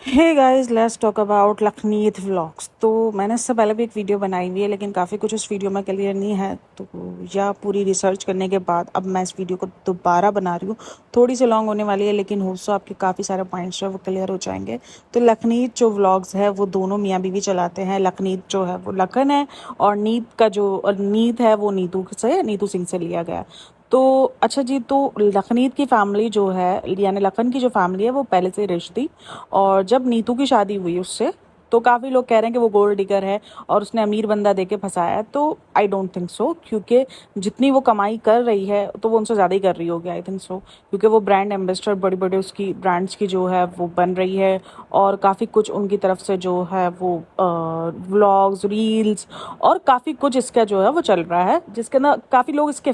Hey guys, let's talk about लखनीत vlogs. तो मैंने इससे पहले भी एक वीडियो बनाई हुई है, लेकिन काफ़ी कुछ उस वीडियो में क्लियर नहीं है। तो या पूरी रिसर्च करने के बाद अब मैं इस वीडियो को दोबारा बना रही हूँ। थोड़ी सी लॉन्ग होने वाली है, लेकिन हो सो आपके काफ़ी सारे पॉइंट्स जो है वो क्लियर हो जाएंगे। तो लखनीत जो व्लॉग्स है वो दोनों मियाँ बीवी चलाते हैं। लखनीत जो है वो लखन है, और नीत का जो नीत है वो नीतू सिंह से लिया गया है। तो अच्छा जी, तो लखनीत की फैमिली जो है, यानी लखन की जो फैमिली है वो पहले से रिच थी। और जब नीतू की शादी हुई उससे, तो काफ़ी लोग कह रहे हैं कि वो गोल्ड डिगर है और उसने अमीर बंदा देके फंसाया है। तो आई डोंट थिंक सो, क्योंकि जितनी वो कमाई कर रही है तो वो उनसे ज़्यादा ही कर रही होगी, आई थिंक सो। क्योंकि वो ब्रांड एम्बेसडर बड़ी बड़ी उसकी ब्रांड्स की जो है वो बन रही है। और काफ़ी कुछ उनकी तरफ से जो है वो व्लॉग्स, रील्स और काफ़ी कुछ इसका जो है वो चल रहा है, जिसके अंदर काफ़ी लोग इसके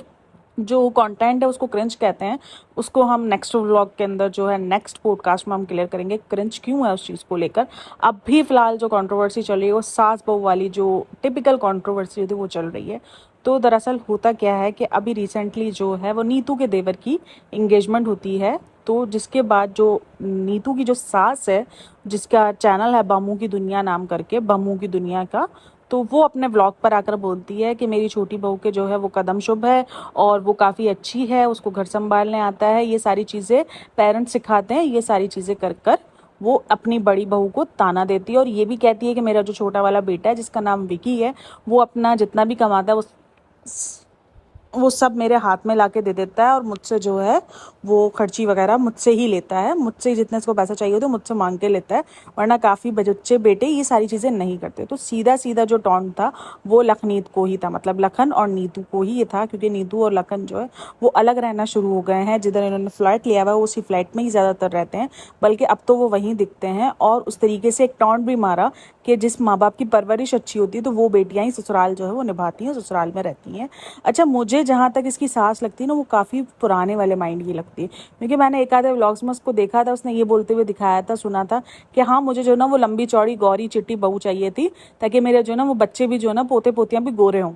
जो कंटेंट है उसको क्रिंज कहते हैं। उसको हम नेक्स्ट व्लॉग के अंदर जो है, नेक्स्ट पॉडकास्ट में हम क्लियर करेंगे क्रिंज क्यों है उस चीज़ को लेकर। अब भी फ़िलहाल जो कंट्रोवर्सी चल रही है वो सास बहू वाली जो टिपिकल कंट्रोवर्सी होती है वो चल रही है। तो दरअसल होता क्या है कि अभी रिसेंटली जो है वो नीतू के देवर की इंगेजमेंट होती है। तो जिसके बाद जो नीतू की जो सास है, जिसका चैनल है बमू की दुनिया नाम करके, बमू की दुनिया का, तो वो अपने व्लॉग पर आकर बोलती है कि मेरी छोटी बहू के जो है वो कदम शुभ है और वो काफ़ी अच्छी है, उसको घर संभालने आता है, ये सारी चीज़ें पेरेंट्स सिखाते हैं। ये सारी चीज़ें कर कर वो अपनी बड़ी बहू को ताना देती है और ये भी कहती है कि मेरा जो छोटा वाला बेटा है जिसका नाम विकी है, वो अपना जितना भी कमाता है वो सब मेरे हाथ में लाके दे देता है और मुझसे जो है वो खर्ची वगैरह मुझसे ही लेता है। मुझसे ही जितने इसको पैसा चाहिए होता है मुझसे मांग के लेता है, वरना काफ़ी बच्चे बेटे ये सारी चीज़ें नहीं करते। तो सीधा सीधा जो टॉन्ट था वो लखनीत को ही था, मतलब लखन और नीतू को ही ये था, क्योंकि नीतू और लखन जो है वो अलग रहना शुरू हो गए हैं। जिधर इन्होंने फ्लैट लिया हुआ है उसी फ्लैट में ही ज़्यादातर रहते हैं, बल्कि अब तो वो वहीं दिखते हैं। और उस तरीके से एक टॉन्ट भी मारा कि जिस माँ बाप की परवरिश अच्छी होती है तो वो बेटियाँ ही ससुराल जो है वो निभाती हैं, ससुराल में रहती हैं। अच्छा, मुझे जहाँ तक इसकी सास लगती है ना, वो काफ़ी पुराने वाले माइंड की लगती है। क्योंकि मैंने एक आधे व्लॉग्स में उसको देखा था, उसने ये बोलते हुए दिखाया था, सुना था कि हाँ मुझे जो ना वो लंबी चौड़ी गौरी चिट्टी बहू चाहिए थी, ताकि मेरे जो ना वो बच्चे भी जो ना पोते पोतियाँ भी गोरे हों।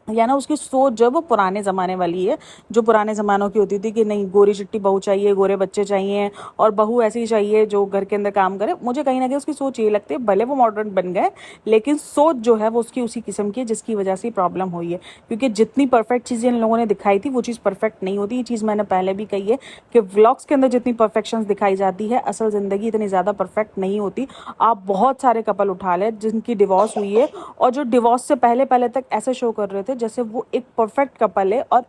या ना उसकी सोच जो है वो पुराने ज़माने वाली है, जो पुराने ज़मानों की होती थी कि नहीं गोरी चिट्टी बहू चाहिए, गोरे बच्चे चाहिए और बहू ऐसी चाहिए जो घर के अंदर काम करे। मुझे कहीं ना कहीं उसकी सोच ये लगती है, भले वो मॉडर्न बन गए लेकिन सोच जो है वो उसकी उसी किस्म की है, जिसकी वजह से प्रॉब्लम हुई है। क्योंकि जितनी परफेक्ट चीज़ें इन लोगों ने दिखाई थी वो चीज़ परफेक्ट नहीं होती। ये चीज़ मैंने पहले भी कही है कि व्लॉग्स के अंदर जितनी परफेक्शन दिखाई जाती है, असल ज़िंदगी इतनी ज़्यादा परफेक्ट नहीं होती। आप बहुत सारे कपल उठा लें जिनकी डिवोर्स हुई है और जो डिवोर्स से पहले पहले तक ऐसे शो कर रहे थे जैसे वो एक परफेक्ट कपल है, और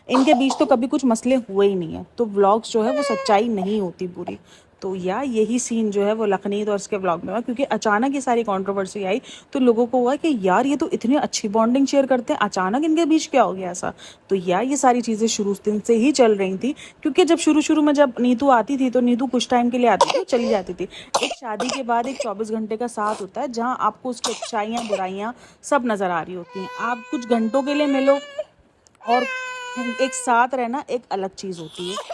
इनके बीच तो कभी कुछ मसले हुए ही नहीं है। तो व्लॉग्स जो है वो सच्चाई नहीं होती पूरी। तो या यही सीन जो है वो लखनीत और उसके व्लॉग में हुआ, क्योंकि अचानक ये सारी कंट्रोवर्सी आई तो लोगों को हुआ कि यार ये तो इतनी अच्छी बॉन्डिंग शेयर करते हैं, अचानक इनके बीच क्या हो गया ऐसा। तो या ये सारी चीज़ें शुरू दिन से ही चल रही थी, क्योंकि जब शुरू शुरू में जब नीतू आती थी तो नीतू कुछ टाइम के लिए आती थी, चली जाती थी। एक शादी के बाद एक 24 घंटे का साथ होता है जहाँ आपको उसकी अच्छाइयाँ बुराइयाँ सब नज़र आ रही होती हैं। आप कुछ घंटों के लिए मिलो और एक साथ रहना एक अलग चीज़ होती है।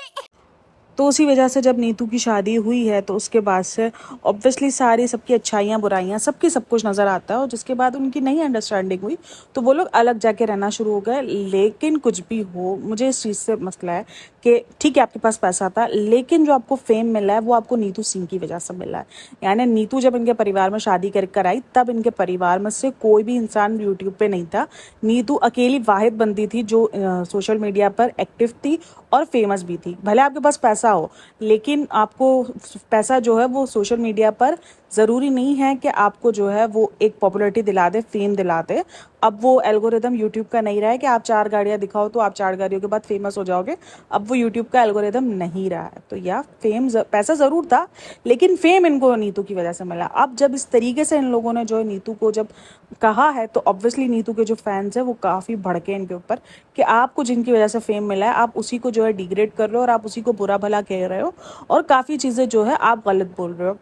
तो उसी वजह से जब नीतू की शादी हुई है तो उसके बाद से ऑब्वियसली सारी सबकी अच्छाइयाँ बुराइयाँ सबकी सब कुछ नज़र आता है, और जिसके बाद उनकी नहीं अंडरस्टैंडिंग हुई तो वो लोग अलग जाके रहना शुरू हो गए। लेकिन कुछ भी हो, मुझे इस चीज़ से मसला है कि ठीक है आपके पास पैसा था, लेकिन जो आपको फेम मिला है वो आपको नीतू सिंह की वजह से मिला है। यानी नीतू जब इनके परिवार में शादी कर आई तब इनके परिवार में से कोई भी इंसान यूट्यूब पे नहीं था। नीतू अकेली वाहिद बंदी थी जो सोशल मीडिया पर एक्टिव थी और फेमस भी थी। भले आपके पास पैसा हो, लेकिन आपको पैसा जो है वो सोशल मीडिया पर ज़रूरी नहीं है कि आपको जो है वो एक पॉपुलैरिटी दिला दे, फेम दिला दे। अब वो एल्गोरिदम यूट्यूब का नहीं रहा है कि आप 4 गाड़ियाँ दिखाओ तो आप 4 गाड़ियों के बाद फेमस हो जाओगे। अब वो यूट्यूब का एल्गोरिदम नहीं रहा है। तो या पैसा ज़रूर था, लेकिन फेम इनको नीतू की वजह से मिला। अब जब इस तरीके से इन लोगों ने जो है नीतू को जब कहा है तो ऑब्वियसली नीतू के जो फैंस हैं वो काफ़ी भड़के इनके ऊपर कि आपको जिनकी वजह से फेम मिला है आप उसी को जो है डिग्रेड कर रहे हो और आप उसी को बुरा भला कह रहे हो, और काफ़ी चीज़ें जो है आप गलत बोल रहे हो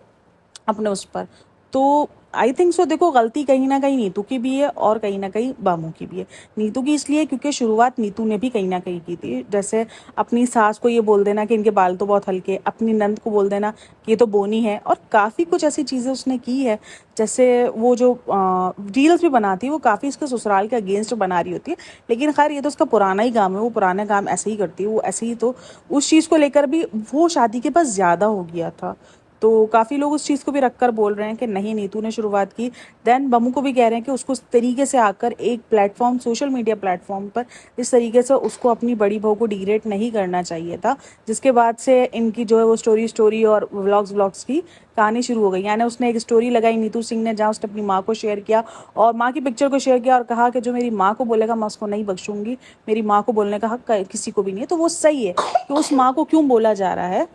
अपने उस पर। तो आई थिंक सो, देखो गलती कहीं ना कहीं नीतू की भी है और कहीं ना कहीं बामू की भी है। नीतू की इसलिए क्योंकि शुरुआत नीतू ने भी कहीं ना कहीं की थी। जैसे अपनी सास को ये बोल देना कि इनके बाल तो बहुत हल्के, अपनी नंद को बोल देना कि ये तो बोनी है, और काफ़ी कुछ ऐसी चीज़ें उसने की है। जैसे वो जो रील्स भी बनाती है वो काफ़ी इसके ससुराल के अगेंस्ट बना रही होती है, लेकिन खैर ये तो उसका पुराना ही काम है, वो पुराना काम ऐसे ही करती है वो ऐसे ही। तो उस चीज़ को लेकर भी वो शादी के पास ज़्यादा हो गया था। तो काफ़ी लोग उस चीज़ को भी रखकर बोल रहे हैं कि नहीं नीतू ने शुरुआत की। देन बमू को भी कह रहे हैं कि उसको उस तरीके से आकर एक प्लेटफॉर्म, सोशल मीडिया प्लेटफॉर्म पर इस तरीके से उसको अपनी बड़ी बहू को डिग्रेड नहीं करना चाहिए था, जिसके बाद से इनकी जो है वो स्टोरी और व्लॉग्स की कहानी शुरू हो गई। यानी उसने एक स्टोरी लगाई नीतू सिंह ने, जहाँ उसने अपनी माँ को शेयर किया और माँ की पिक्चर को शेयर किया और कहा कि जो मेरी माँ को बोलेगा मैं उसको नहीं बख्शूंगी, मेरी माँ को बोलने का हक किसी को भी नहीं है। तो वो सही है कि उस माँ को क्यों बोला जा रहा है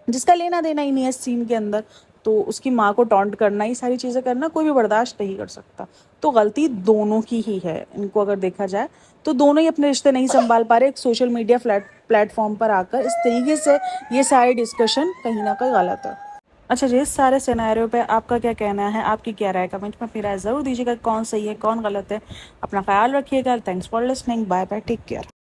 जिसका लेना देना ही नहीं है इस सीन के अंदर। तो उसकी माँ को टॉन्ट करना, ये सारी चीज़ें करना कोई भी बर्दाश्त नहीं कर सकता। तो गलती दोनों की ही है, इनको अगर देखा जाए तो दोनों ही अपने रिश्ते नहीं संभाल पा रहे। एक सोशल मीडिया प्लेटफॉर्म पर आकर इस तरीके से ये सारी डिस्कशन कहीं ना कहीं गलत है। अच्छा जी, इस सारे सिनेरियो पे आपका क्या कहना है, आपकी क्या राय, कमेंट में अपनी राय ज़रूर दीजिएगा, कौन सही है कौन गलत है। अपना ख्याल रखिएगा। Thanks for listening, bye bye, take care.